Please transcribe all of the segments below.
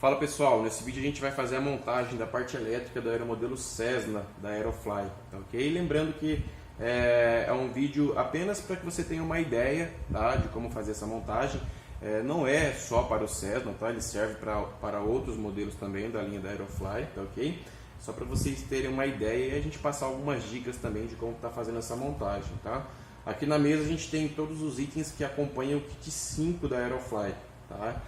Fala pessoal, nesse vídeo a gente vai fazer a montagem da parte elétrica do aeromodelo Cessna da Aerofly, tá ok? Lembrando que é um vídeo apenas para que você tenha uma ideia, tá, de como fazer essa montagem. Não é só para o Cessna, tá? Ele serve para outros modelos também da linha da Aerofly, tá ok? Só para vocês terem uma ideia e a gente passar algumas dicas também de como está fazendo essa montagem, tá? Aqui na mesa a gente tem todos os itens que acompanham o kit 5 da Aerofly, tá?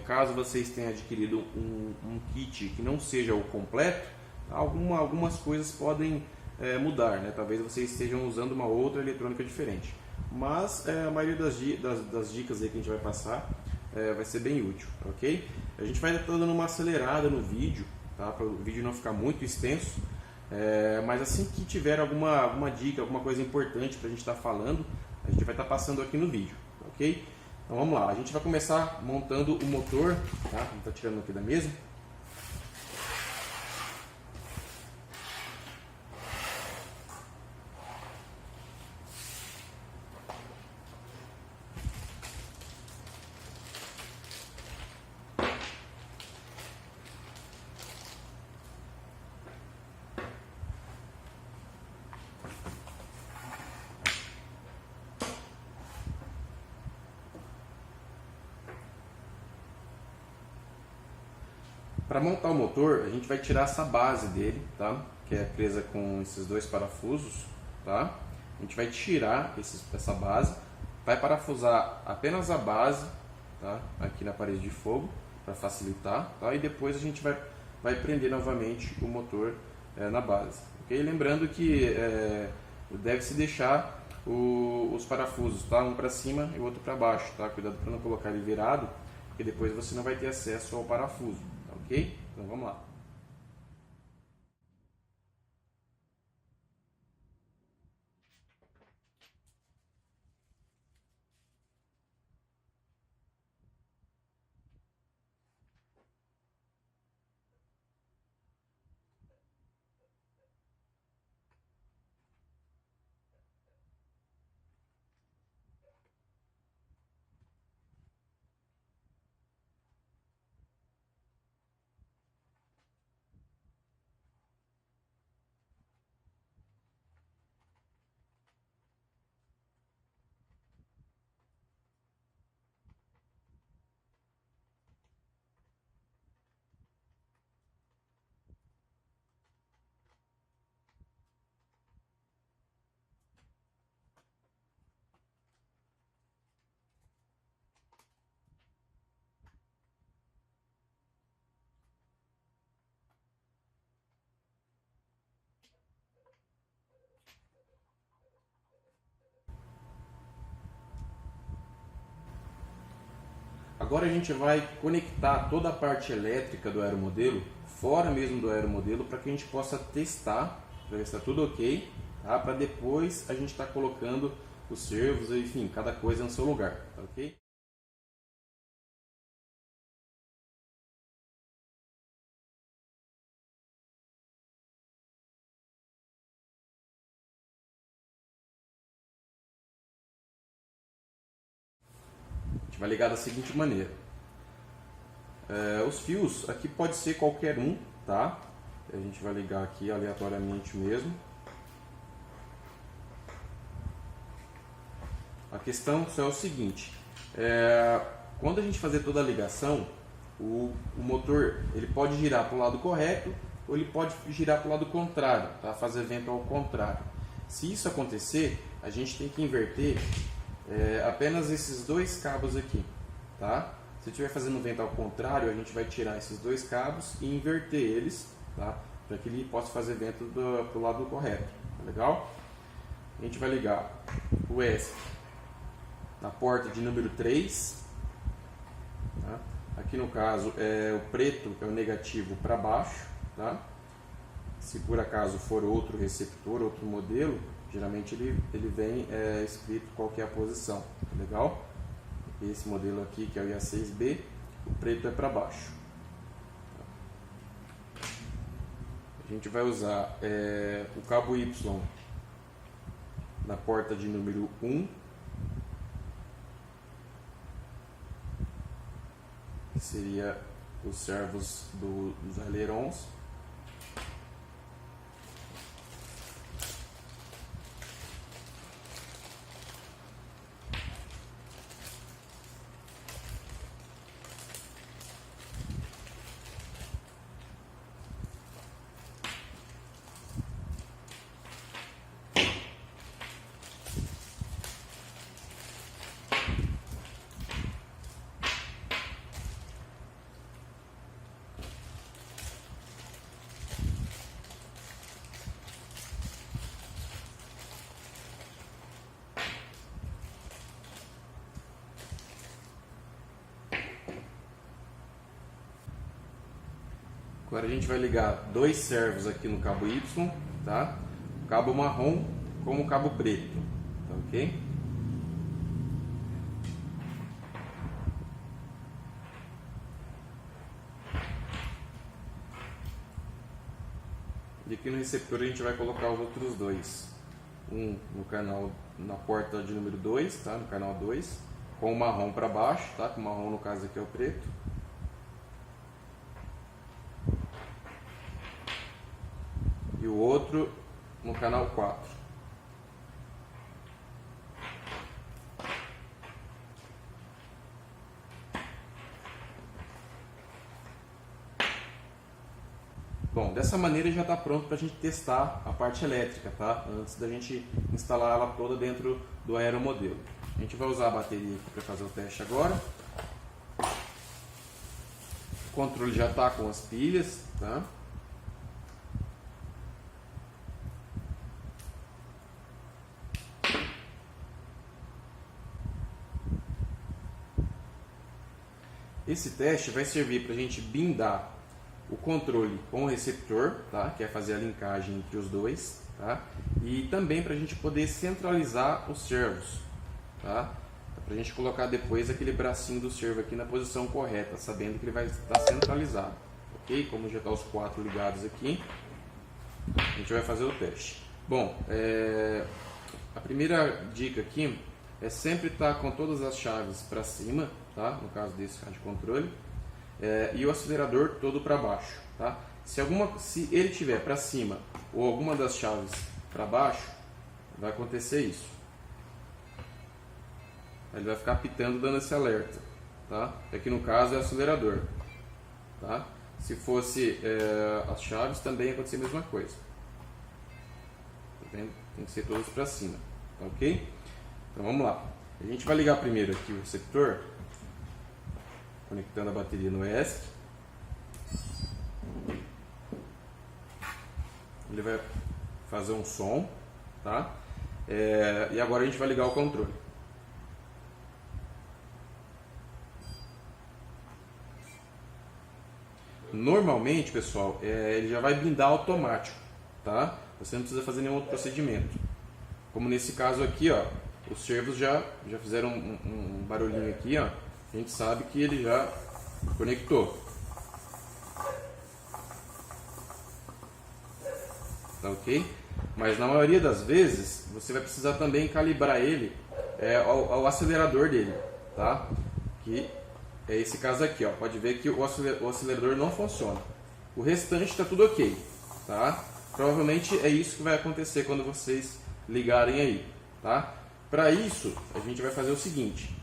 Caso vocês tenham adquirido um kit que não seja o completo, algumas coisas podem mudar, né? Talvez vocês estejam usando uma outra eletrônica diferente, mas a maioria das dicas aí que a gente vai passar vai ser bem útil, ok? A gente vai estar dando uma acelerada no vídeo, tá? Para o vídeo não ficar muito extenso, mas assim que tiver alguma dica, alguma coisa importante para a gente estar falando, a gente vai estar passando aqui no vídeo, ok? Então vamos lá, a gente vai começar montando o motor, tá? A gente está tirando aqui da mesa. Para montar o motor, a gente vai tirar essa base dele, tá? Que é presa com esses dois parafusos, tá? A gente vai tirar essa base, vai parafusar apenas a base, tá? Aqui na parede de fogo, para facilitar, tá? E depois a gente vai prender novamente o motor na base, ok? Lembrando que deve-se deixar os parafusos, tá? Um para cima e o outro para baixo, tá? Cuidado para não colocar ele virado, porque depois você não vai ter acesso ao parafuso. Ok? Então vamos lá. Agora a gente vai conectar toda a parte elétrica do aeromodelo, fora mesmo do aeromodelo, para que a gente possa testar, para ver se está tudo ok, tá? Para depois a gente estar colocando os servos, enfim, cada coisa no seu lugar, tá ok? A gente vai ligar da seguinte maneira. Os fios aqui pode ser qualquer um, tá? A gente vai ligar aqui aleatoriamente mesmo. A questão só é o seguinte, quando a gente fazer toda a ligação, o motor ele pode girar para o lado correto ou ele pode girar para o lado contrário, tá? Fazer vento ao contrário. Se isso acontecer, a gente tem que inverter apenas esses dois cabos aqui, tá? Se estiver fazendo vento ao contrário, a gente vai tirar esses dois cabos e inverter eles, tá? Para que ele possa fazer vento para o lado correto, tá legal? A gente vai ligar o ESC na porta de número 3, tá? Aqui no caso é o preto, que é o negativo, para baixo, tá? Se por acaso for outro receptor, outro modelo, geralmente ele vem escrito qual que é a posição, tá legal? Esse modelo aqui, que é o IA6B, o preto é para baixo. A gente vai usar o cabo Y na porta de número 1, que seria os servos dos ailerons. Agora a gente vai ligar dois servos aqui no cabo Y, tá? O cabo marrom com o cabo preto, tá ok? E aqui no receptor a gente vai colocar os outros dois. Um no canal, na porta de número 2, tá? No canal 2, com o marrom para baixo, tá? Com o marrom no caso aqui é o preto. E o outro no canal 4. Bom, dessa maneira já está pronto para a gente testar a parte elétrica, tá? Antes da gente instalar ela toda dentro do aeromodelo. A gente vai usar a bateria aqui para fazer o teste agora. O controle já está com as pilhas, tá? Esse teste vai servir para a gente blindar o controle com o receptor, tá? Que é fazer a linkagem entre os dois, tá? E também para a gente poder centralizar os servos, tá? Para a gente colocar depois aquele bracinho do servo aqui na posição correta, sabendo que ele vai estar centralizado, ok? Como já está os 4 ligados aqui, a gente vai fazer o teste. Bom, a primeira dica aqui é sempre estar com todas as chaves para cima, tá? No caso desse rádio controle, e o acelerador todo para baixo, tá? Se ele tiver para cima ou alguma das chaves para baixo, vai acontecer isso. Ele vai ficar apitando dando esse alerta, tá? Aqui no caso é o acelerador, tá? Se fosse as chaves também ia acontecer a mesma coisa. Tá vendo? Tem que ser todos para cima, tá ok? Então vamos lá. A gente vai ligar primeiro aqui o receptor, conectando a bateria no ESC. Ele vai fazer um som, tá? E agora a gente vai ligar o controle. Normalmente, pessoal, ele já vai blindar automático, tá? Você não precisa fazer nenhum outro procedimento. Como nesse caso aqui, ó, os servos já fizeram um barulhinho aqui, ó. A gente sabe que ele já conectou. Tá ok? Mas na maioria das vezes você vai precisar também calibrar ele ao acelerador dele, tá? Que é esse caso aqui, ó. Pode ver que o acelerador não funciona. O restante está tudo ok, tá? Provavelmente é isso que vai acontecer quando vocês ligarem aí, tá? Para isso a gente vai fazer o seguinte.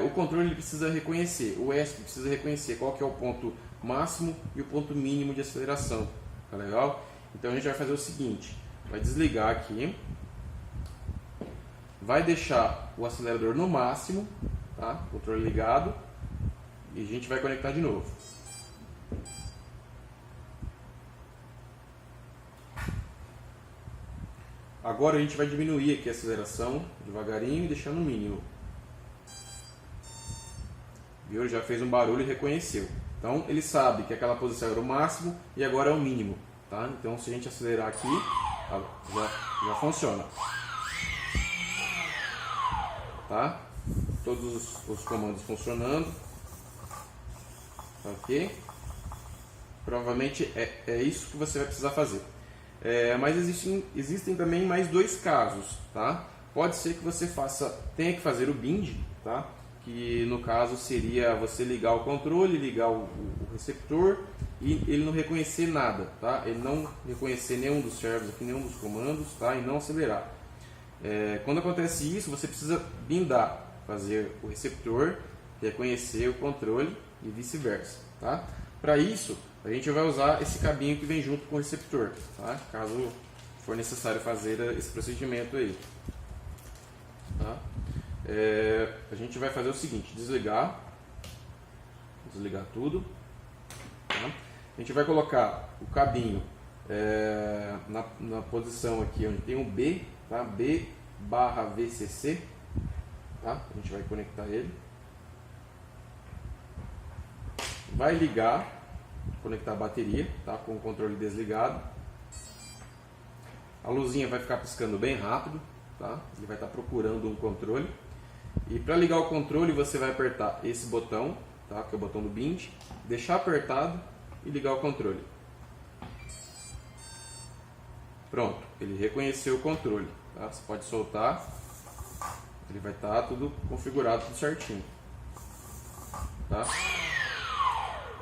O controle ele precisa reconhecer, o ESP precisa reconhecer qual que é o ponto máximo e o ponto mínimo de aceleração, tá legal? Então a gente vai fazer o seguinte, vai desligar aqui, vai deixar o acelerador no máximo, tá? Controle ligado, e a gente vai conectar de novo. Agora a gente vai diminuir aqui a aceleração devagarinho e deixar no mínimo. Viu? Ele já fez um barulho e reconheceu. Então ele sabe que aquela posição era o máximo e agora é o mínimo, tá? Então se a gente acelerar aqui, já funciona, tá? Todos os comandos funcionando, ok? Provavelmente é isso que você vai precisar fazer. Mas existem também mais dois casos, tá? Pode ser que você tenha que fazer o bind, tá? que no caso seria você ligar o controle, ligar o receptor e ele não reconhecer nada, tá? Ele não reconhecer nenhum dos servos aqui, nenhum dos comandos, tá? E não acelerar. Quando acontece isso, você precisa bindar, fazer o receptor reconhecer o controle e vice-versa, tá? Para isso, a gente vai usar esse cabinho que vem junto com o receptor, tá? Caso for necessário fazer esse procedimento aí, tá? A gente vai fazer o seguinte: desligar tudo, tá? A gente vai colocar o cabinho na posição aqui onde tem um B, tá? B/VCC, tá? A gente vai conectar ele, vai ligar, conectar a bateria, tá? Com o controle desligado. A luzinha vai ficar piscando bem rápido, tá? Ele vai estar procurando um controle. E para ligar o controle, você vai apertar esse botão, tá? Que é o botão do bind, deixar apertado e ligar o controle. Pronto, ele reconheceu o controle, tá? Você pode soltar, ele vai estar tudo configurado, tudo certinho, tá?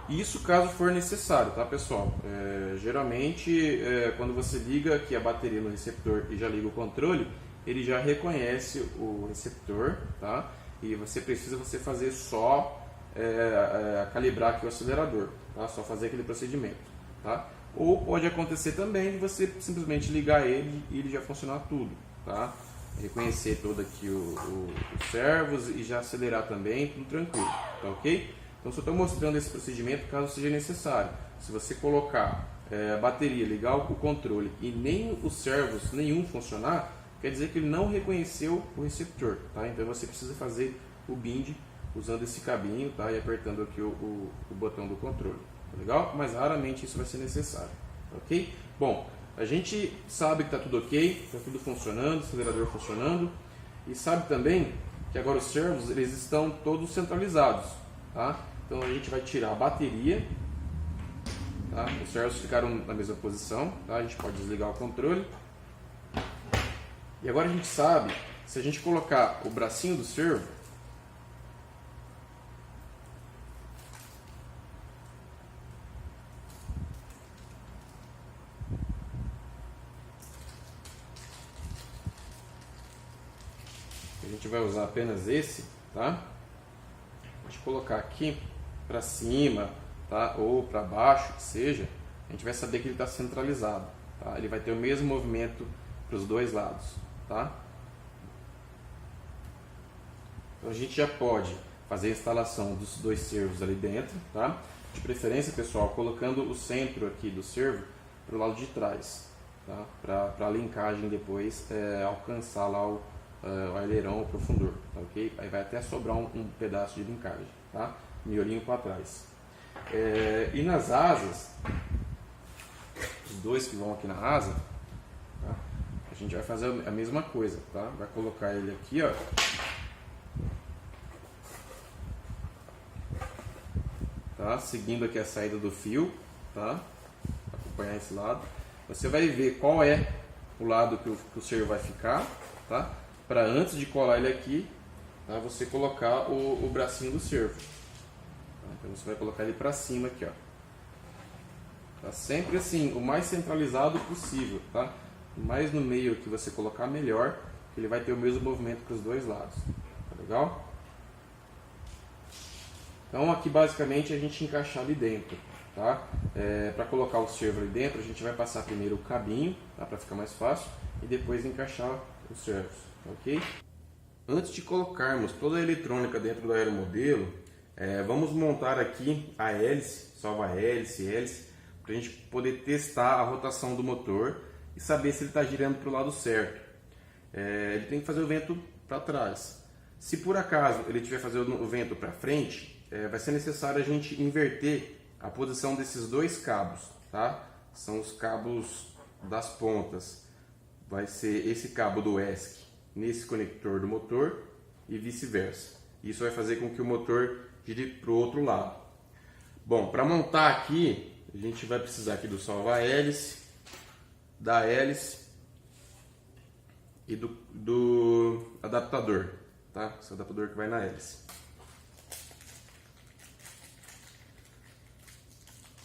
Isso caso for necessário, tá, pessoal? Geralmente, quando você liga aqui a bateria no receptor e já liga o controle, ele já reconhece o receptor, tá? E você precisa fazer só calibrar aqui o acelerador, tá? Só fazer aquele procedimento, tá? Ou pode acontecer também de você simplesmente ligar ele e ele já funcionar tudo, tá? Reconhecer todo aqui os servos e já acelerar também, tudo tranquilo, tá ok? Então, só estou mostrando esse procedimento caso seja necessário. Se você colocar a bateria, ligar o controle e nem os servos, nenhum funcionar, quer dizer que ele não reconheceu o receptor, tá? Então, você precisa fazer o bind usando esse cabinho, tá? E apertando aqui o botão do controle, tá legal? Mas raramente isso vai ser necessário, ok? Bom, a gente sabe que está tudo ok, está tudo funcionando, o acelerador funcionando, e sabe também que agora os servos eles estão todos centralizados, tá? Então a gente vai tirar a bateria, tá? Os servos ficaram na mesma posição, tá? A gente pode desligar o controle. E agora a gente sabe, se a gente colocar o bracinho do servo, a gente vai usar apenas esse, tá? A gente colocar aqui para cima, tá? Ou para baixo, que seja, a gente vai saber que ele está centralizado, tá? Ele vai ter o mesmo movimento para os dois lados, tá? Então a gente já pode fazer a instalação dos dois servos ali dentro, tá? De preferência, pessoal, colocando o centro aqui do servo para o lado de trás, tá? Para a linkagem depois alcançar lá o aileron, o profundor, tá ok? Aí vai até sobrar um pedaço de linkagem, tá? Miolinho para trás. E nas asas, os dois que vão aqui na asa, tá? A gente vai fazer a mesma coisa, tá? Vai colocar ele aqui, ó. Tá? Seguindo aqui a saída do fio, tá? Acompanhar esse lado. Você vai ver qual é o lado que o servo vai ficar, tá? Para antes de colar ele aqui, tá? Você colocar o bracinho do servo. Tá? Então você vai colocar ele para cima aqui, ó. Tá? Sempre assim, o mais centralizado possível, tá? Mais no meio que você colocar, melhor, que ele vai ter o mesmo movimento para os dois lados. Tá legal? Então aqui basicamente a gente encaixar ali dentro, tá? Para colocar o servo ali dentro, a gente vai passar primeiro o cabinho, tá? Para ficar mais fácil, e depois encaixar os servos, ok? Antes de colocarmos toda a eletrônica dentro do aeromodelo, vamos montar aqui a hélice, salva-hélice, para a gente poder testar a rotação do motor e saber se ele está girando para o lado certo. Ele tem que fazer o vento para trás. Se por acaso ele estiver fazendo o vento para frente, vai ser necessário a gente inverter a posição desses dois cabos, tá? São os cabos das pontas. Vai ser esse cabo do ESC nesse conector do motor e vice-versa. Isso vai fazer com que o motor gire para o outro lado. Bom, para montar aqui, a gente vai precisar aqui do salva-hélice, da hélice e do adaptador, tá? Esse adaptador que vai na hélice.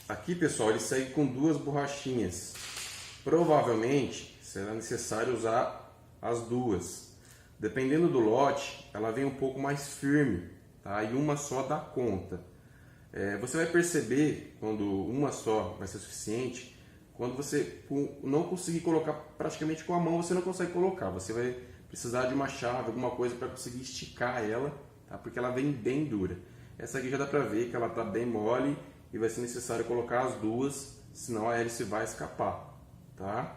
Aqui, pessoal, ele segue com duas borrachinhas. Provavelmente será necessário usar as duas. Dependendo do lote, ela vem um pouco mais firme, tá? E uma só dá conta. Você vai perceber quando uma só vai ser suficiente, quando você não conseguir colocar praticamente com a mão, você não consegue colocar. Você vai precisar de uma chave, alguma coisa para conseguir esticar ela, tá? Porque ela vem bem dura. Essa aqui já dá para ver que ela está bem mole e vai ser necessário colocar as duas, senão a hélice vai escapar, tá?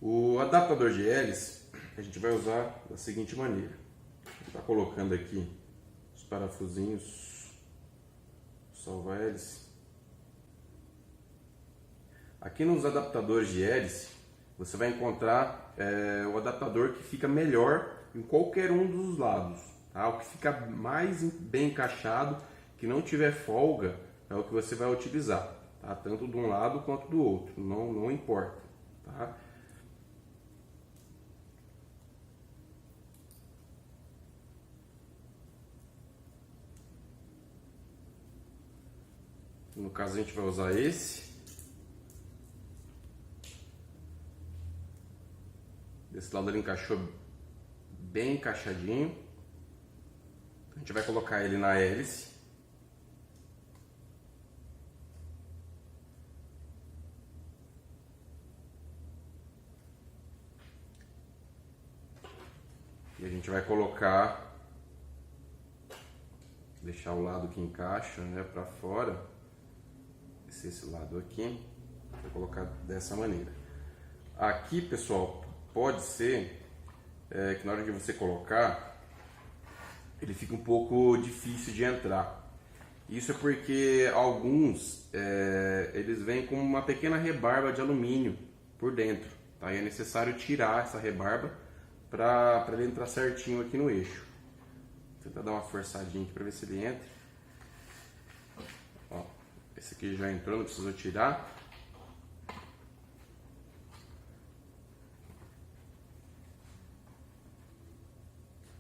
O adaptador de hélice a gente vai usar da seguinte maneira. Está colocando aqui os parafusinhos, salva-hélice. Aqui nos adaptadores de hélice você vai encontrar o adaptador que fica melhor em qualquer um dos lados, tá? O que fica mais bem encaixado, que não tiver folga, é o que você vai utilizar, tá? Tanto de um lado quanto do outro, não importa, tá? No caso a gente vai usar esse. Desse lado ele encaixou bem encaixadinho. A gente vai colocar ele na hélice. E a gente vai colocar, deixar o lado que encaixa, né, para fora. Esse lado aqui, vou colocar dessa maneira. Aqui, pessoal, pode ser que na hora de você colocar, ele fica um pouco difícil de entrar. Isso é porque alguns, eles vêm com uma pequena rebarba de alumínio por dentro, tá? E é necessário tirar essa rebarba para ele entrar certinho aqui no eixo. Vou tentar dar uma forçadinha aqui para ver se ele entra. Ó, esse aqui já entrou, não precisou tirar.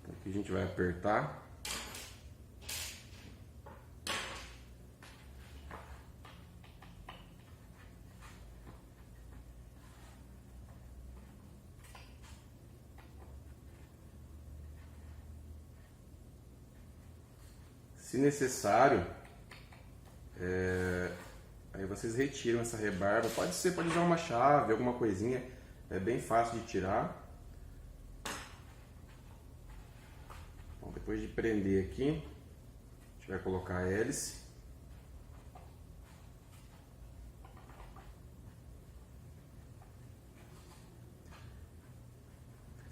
Aqui a gente vai apertar. Se necessário, aí vocês retiram essa rebarba. Pode usar uma chave, alguma coisinha. É bem fácil de tirar. Bom, depois de prender aqui, a gente vai colocar a hélice.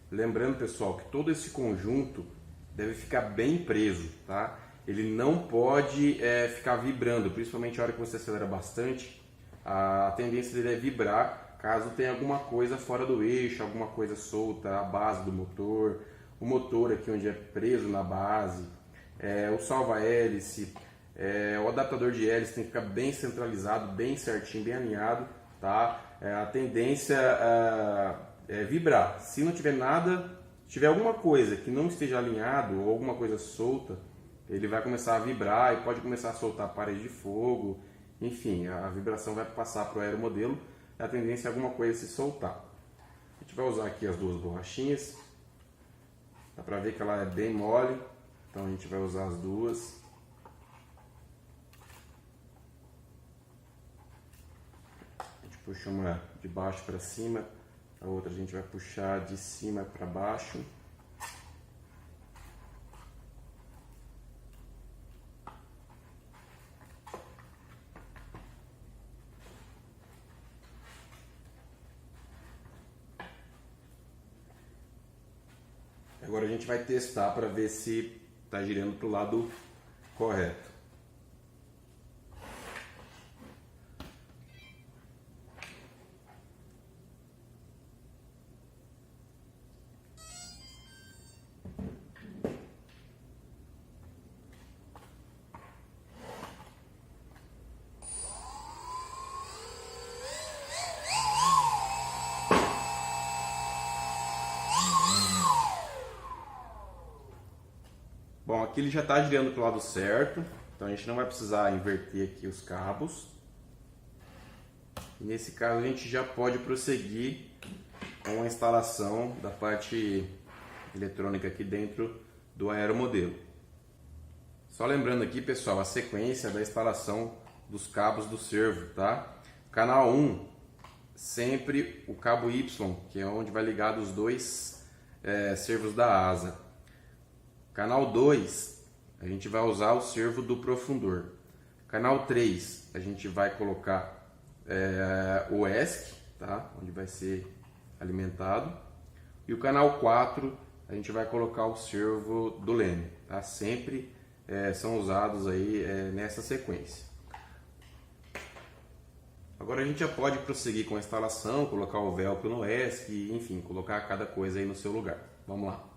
Lembrando, pessoal, que todo esse conjunto deve ficar bem preso, tá? Ele não pode ficar vibrando, principalmente na hora que você acelera bastante. A tendência dele é vibrar caso tenha alguma coisa fora do eixo, alguma coisa solta, a base do motor, o motor aqui onde é preso na base, o salva-hélice, o adaptador de hélice tem que ficar bem centralizado, bem certinho, bem alinhado, tá? A tendência é vibrar. Se não tiver nada, tiver alguma coisa que não esteja alinhado ou alguma coisa solta, ele vai começar a vibrar e pode começar a soltar parede de fogo, enfim, a vibração vai passar para o aeromodelo e a tendência é alguma coisa se soltar. A gente vai usar aqui as duas borrachinhas, dá para ver que ela é bem mole, então a gente vai usar as duas. A gente puxa uma de baixo para cima, a outra a gente vai puxar de cima para baixo. Agora a gente vai testar para ver se está girando para o lado correto. Bom, aqui ele já está girando para o lado certo, Então a gente não vai precisar inverter aqui os cabos. E nesse caso a gente já pode prosseguir com a instalação da parte eletrônica aqui dentro do aeromodelo. Só lembrando aqui, pessoal, a sequência da instalação dos cabos do servo, tá? Canal 1, sempre o cabo Y, que é onde vai ligar os dois servos da asa. Canal 2, a gente vai usar o servo do profundor. Canal 3, a gente vai colocar o ESC, tá? Onde vai ser alimentado. E o canal 4, a gente vai colocar o servo do leme, tá? Sempre são usados aí nessa sequência. Agora a gente já pode prosseguir com a instalação, colocar o velcro no ESC, enfim, colocar cada coisa aí no seu lugar. Vamos lá.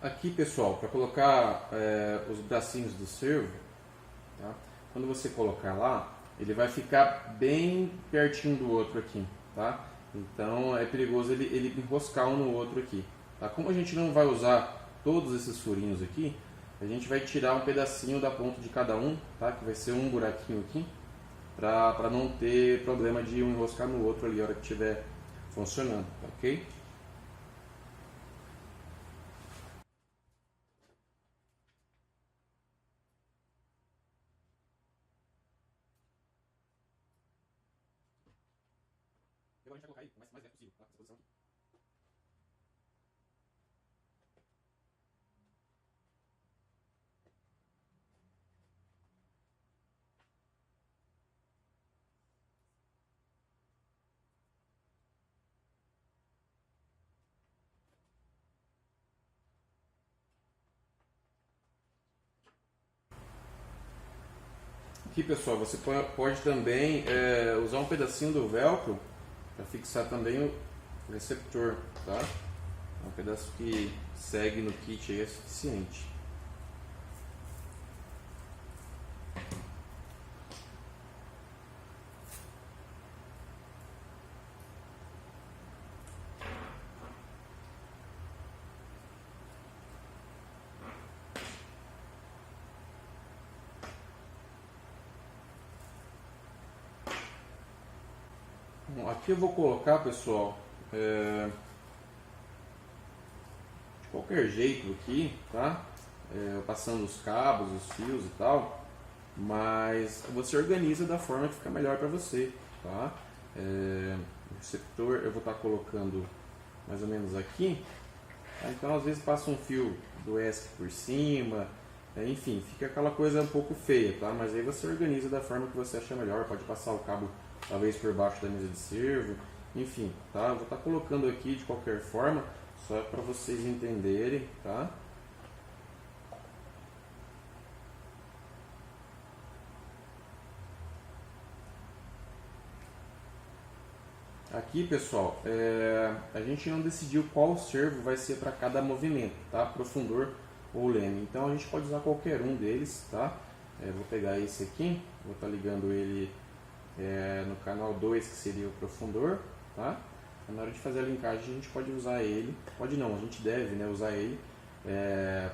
Aqui, pessoal, para colocar os bracinhos do servo, tá? Quando você colocar lá, ele vai ficar bem pertinho do outro aqui, tá? Então é perigoso ele enroscar um no outro aqui, tá? Como a gente não vai usar todos esses furinhos aqui, a gente vai tirar um pedacinho da ponta de cada um, tá? Que vai ser um buraquinho aqui, para não ter problema de um enroscar no outro ali na hora que estiver funcionando, tá, ok? Agora a gente vai colocar aí o mais leve possível, tá? Essa posição aqui. Aqui, pessoal, você pode também usar um pedacinho do velcro para fixar também o receptor, tá? É um pedaço que segue no kit aí é suficiente. Bom, aqui eu vou colocar, pessoal, de qualquer jeito aqui, tá? Passando os cabos, os fios e tal, mas você organiza da forma que fica melhor para você, tá? O receptor eu vou estar colocando mais ou menos aqui, tá? Então às vezes passa um fio do ESC por cima, enfim, fica aquela coisa um pouco feia, tá? Mas aí você organiza da forma que você achar melhor, pode passar o cabo talvez por baixo da mesa de servo, enfim, tá? Eu vou estar colocando aqui de qualquer forma, só para vocês entenderem, tá? Aqui, pessoal, a gente não decidiu qual servo vai ser para cada movimento, tá? Profundor ou leme. Então a gente pode usar qualquer um deles, tá? Vou pegar esse aqui, vou estar ligando ele no canal 2, que seria o profundor, tá? Na hora de fazer a linkagem a gente pode usar ele, pode não, a gente deve, né, usar ele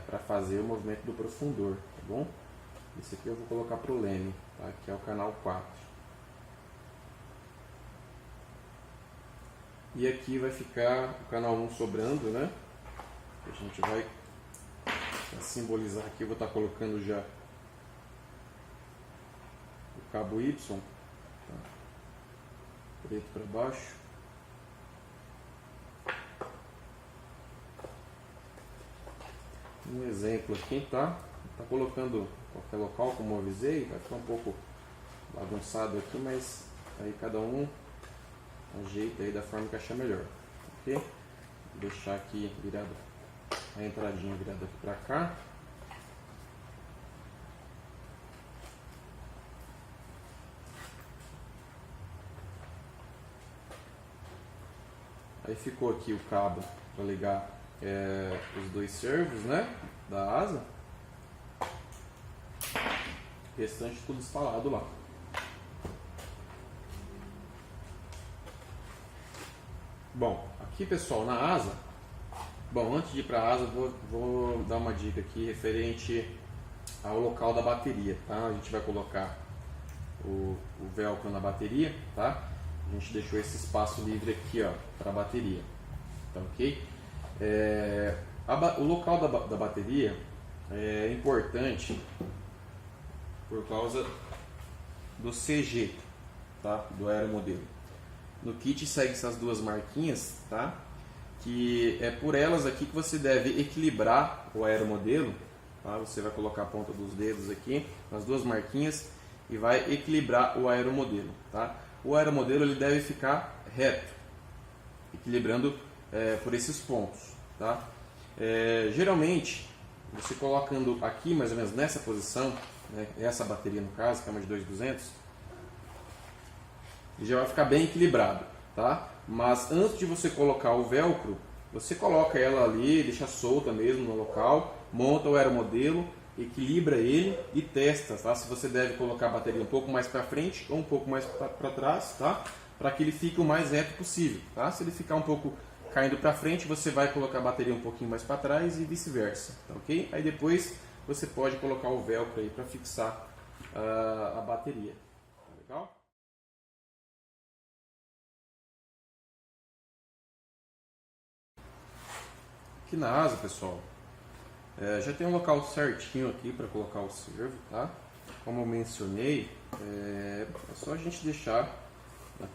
para fazer o movimento do profundor, tá bom? Esse aqui eu vou colocar para o leme, tá? Que é o canal 4. E aqui vai ficar o canal 1 sobrando, né? A gente vai simbolizar aqui, eu vou estar colocando já o cabo Y, tá? Preto para baixo. Um exemplo aqui, tá? Tá colocando em qualquer local, como eu avisei, vai ficar um pouco bagunçado aqui, mas aí cada um ajeita aí da forma que achar melhor, ok? Vou deixar aqui virado, a entradinha virada aqui para cá. Aí ficou aqui o cabo para ligar os dois servos, né, da asa. O restante tudo instalado lá. Bom, aqui pessoal, na asa, bom, antes de ir para a asa, vou dar uma dica aqui referente ao local da bateria, tá? A gente vai colocar o velcro na bateria, tá? A gente deixou esse espaço livre aqui, ó, para a bateria, tá ok? O local da bateria é importante por causa do CG, tá? Do aeromodelo. No kit segue essas duas marquinhas, tá? Que é por elas aqui que você deve equilibrar o aeromodelo, tá? Você vai colocar a ponta dos dedos aqui nas duas marquinhas e vai equilibrar o aeromodelo, tá? O aeromodelo ele deve ficar reto, equilibrando por esses pontos, tá? Geralmente, você colocando aqui mais ou menos nessa posição, né, essa bateria no caso, que é uma de 2200, já vai ficar bem equilibrado, tá? Mas antes de você colocar o velcro, você coloca ela ali, deixa solta mesmo no local, monta o aeromodelo, equilibra ele e testa, tá? Se você deve colocar a bateria um pouco mais para frente ou um pouco mais para trás, tá? Para que ele fique o mais reto possível, tá? Se ele ficar um pouco caindo para frente, você vai colocar a bateria um pouquinho mais para trás e vice-versa, tá ok? Aí depois você pode colocar o velcro aí para fixar a bateria, tá legal? Aqui na asa, pessoal, já tem um local certinho aqui para colocar o servo, tá? Como eu mencionei, é só a gente deixar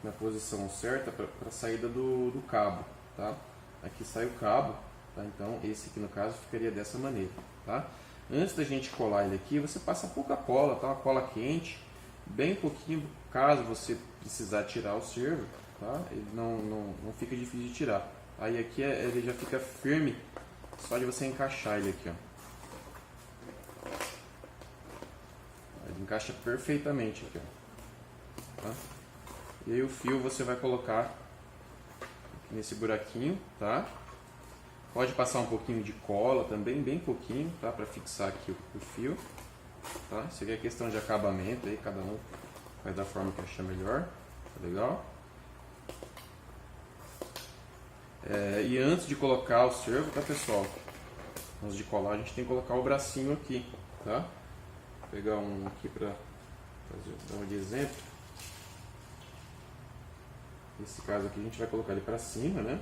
na posição certa para a saída do cabo, tá? Aqui sai o cabo, tá? Então esse aqui no caso ficaria dessa maneira, tá? Antes da gente colar ele aqui, você passa pouca cola, tá? Uma cola quente, bem pouquinho, caso você precisar tirar o servo, tá? Ele não fica difícil de tirar. Aí aqui ele já fica firme, só de você encaixar ele aqui, ó. Ele encaixa perfeitamente aqui, ó. Tá? E aí o fio você vai colocar aqui nesse buraquinho, tá? Pode passar um pouquinho de cola também, bem pouquinho, tá? Para fixar aqui o fio, tá? Isso aqui é questão de acabamento, aí cada um vai da forma que achar melhor, tá legal? E antes de colocar o servo, tá pessoal? Antes de colar a gente tem que colocar o bracinho aqui, tá? Vou pegar um aqui para dar um de exemplo. Nesse caso aqui a gente vai colocar ele para cima, né?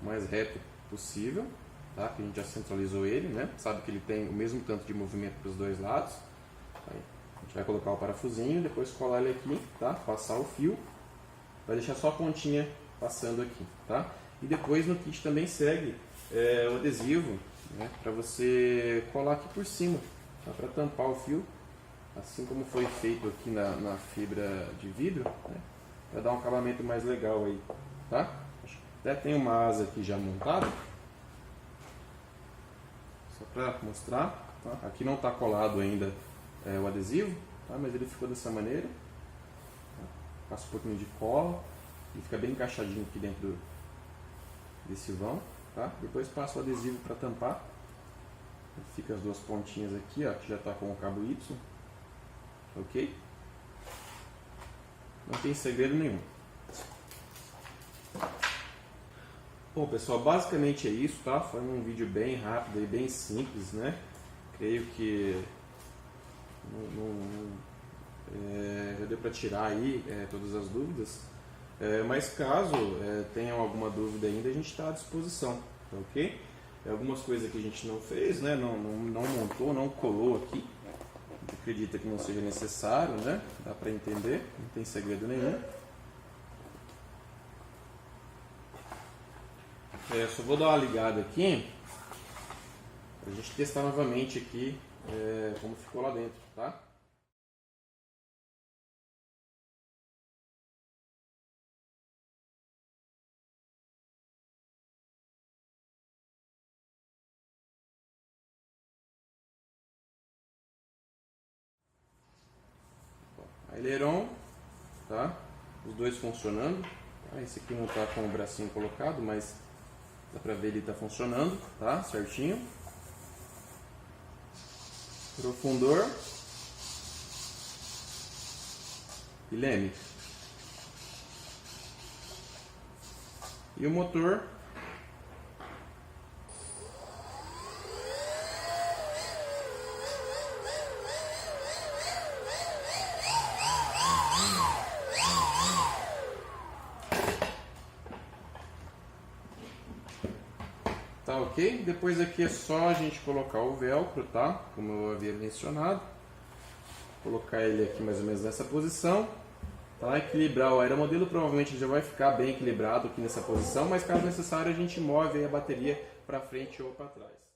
O mais reto possível, tá? Que a gente já centralizou ele, né? Sabe que ele tem o mesmo tanto de movimento para os dois lados. Aí, a gente vai colocar o parafusinho, depois colar ele aqui, tá? Passar o fio, vai deixar só a pontinha passando aqui, tá? E depois no kit também segue o adesivo, né? Para você colar aqui por cima, tá? Para tampar o fio, assim como foi feito aqui na fibra de vidro, né? Para dar um acabamento mais legal aí, tá? Até tem uma asa aqui já montada, só para mostrar, tá? Aqui não está colado ainda o adesivo, tá? Mas ele ficou dessa maneira. Passa um pouquinho de cola e fica bem encaixadinho aqui dentro desse vão, tá? Depois passa o adesivo para tampar Fica as duas pontinhas aqui, ó, que já está com o cabo Y, ok? Não tem segredo nenhum. Bom pessoal, basicamente é isso, tá? Foi um vídeo bem rápido e bem simples, né? Creio que já deu para tirar aí todas as dúvidas, mas caso tenham alguma dúvida ainda, a gente está à disposição, tá ok? Algumas coisas que a gente não fez, né? Não montou, não colou aqui, acredita que não seja necessário, né? Dá para entender, não tem segredo nenhum. Só vou dar uma ligada aqui para a gente testar novamente aqui como ficou lá dentro, tá? Aileron, tá? Os dois funcionando. Tá? Esse aqui não está com o bracinho colocado, mas dá pra ver ele tá funcionando, tá? Certinho. Profundor e leme. E o motor tá ok? Depois aqui é só a gente colocar o velcro, tá? Como eu havia mencionado. Colocar ele aqui mais ou menos nessa posição. Tá? Equilibrar o aeromodelo, provavelmente ele já vai ficar bem equilibrado aqui nessa posição, mas caso necessário a gente move a bateria para frente ou para trás.